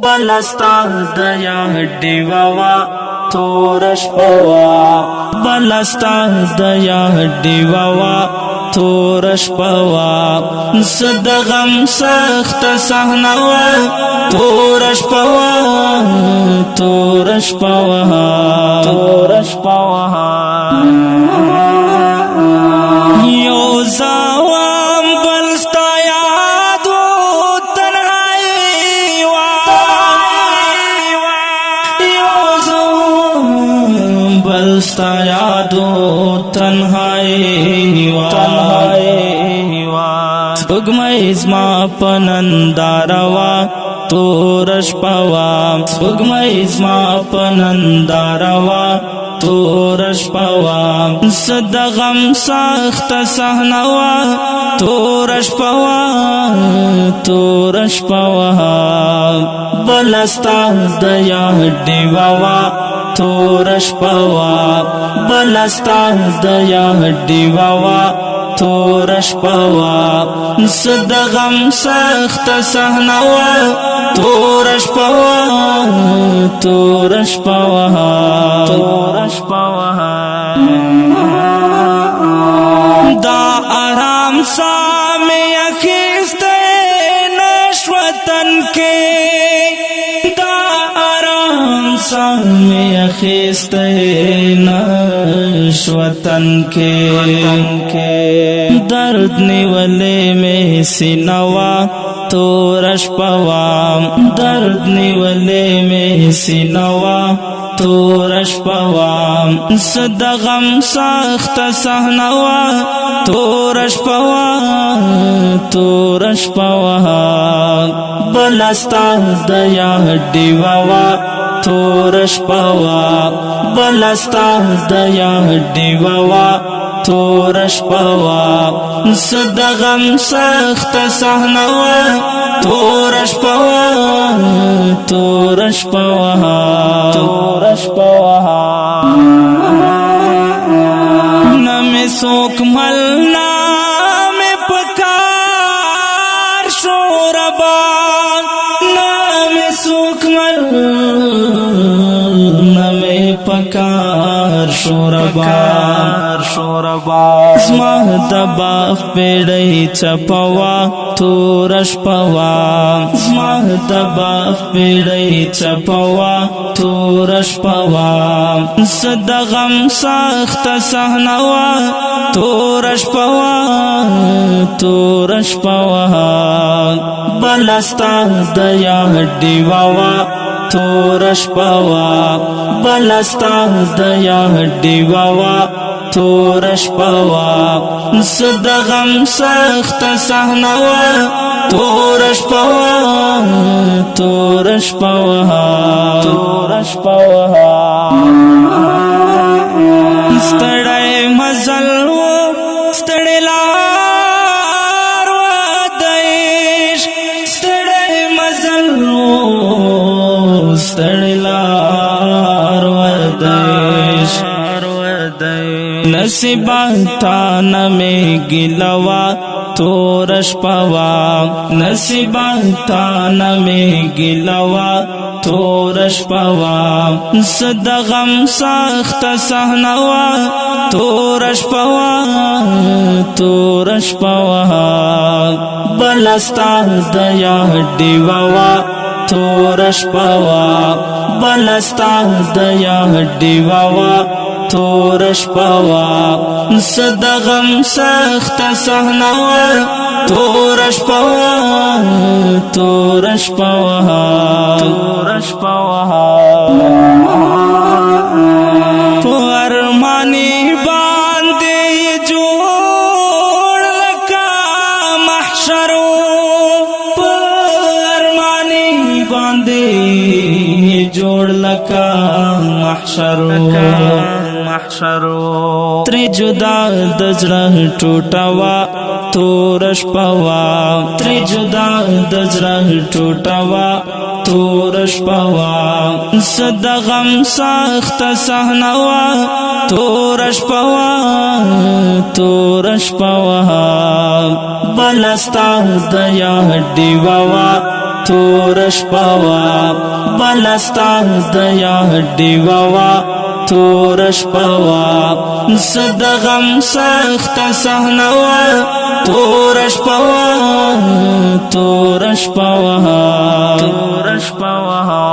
بلستا دیا دیوا تورش پوا بلستا دیا دیوا تورش پوا صد غم سخت صحنوا تورش پوا تورش پوا تورش پوا یو زوام بلستا یاد و تنهایی یو زوام بلستا یاد و تنهایی سپگمئی زما پننداروا تورش پوا سپگمئی زما پننداروا تورش پوا صد غم سخت صحنوا تورش پوا تورش پوا بلستا دیا دیوا تورش پوا بلستا دیا دیوا تورش پوا صد غم سخت صحنوا تورش پوا تورش پوا تورش پوا دا آرام سامي اخیستے نشوتن کے دا آرام سامي اخیستے نشوتن کے درد نیولے میں سینوا تورش پوا درد نیولے میں سینوا تورش پوا صد غم سخت صحنوا تورش پوا تورش پوا بلستا دیا دیوا تورش پوا بلستا دیا دیوا تورش پوا صد غم سخت صحنوا تورش پوا تورش پوا تورش پوا نمی سوک ملنا میں پکار شوربان نمی سوک ملنا میں پکار شوربان زما دبا پیڑی چپوا تورش پوا زما دبا پیڑی چپوا تورش پوا صد غم سخت صحنوا تورش پوا تورش پوا بلستا دیا دیوا تورش پوا بلستا دیا دیوا تورش پوا صد غم سخت صحنوا تورش پوا تورش پوا تورش پوا ستړی مزل و ستړی لار و دیش ستړی مزل و ستړی لار و دیش نصیباتا نمی گلوا تورش پوا نصیباتا نمی گلوا تورش پوا صد غم سخت صحنوا تورش پوا تورش پوا بلستا دیا دیوا تورش پوا بلستا دیا دیوا تورش پوا صد غم سخت صحنوا تورش پوا تورش پوا تورش پوا ارمانی باندې جوړ لکا محشرو ارمانی باندې جوړ لکا محشرو تری جدا دزړه ټوټوا تورش پوا تری جدا دزړه ټوټوا تورش پوا صد غم سخت صحنوا تورش پوا تورش پوا بلستا دیا دیوا تور شپوا بلستا دیا دیوا تور شپوا زد غم سخت صحنوا تور شپوا تور شپوا تور شپوا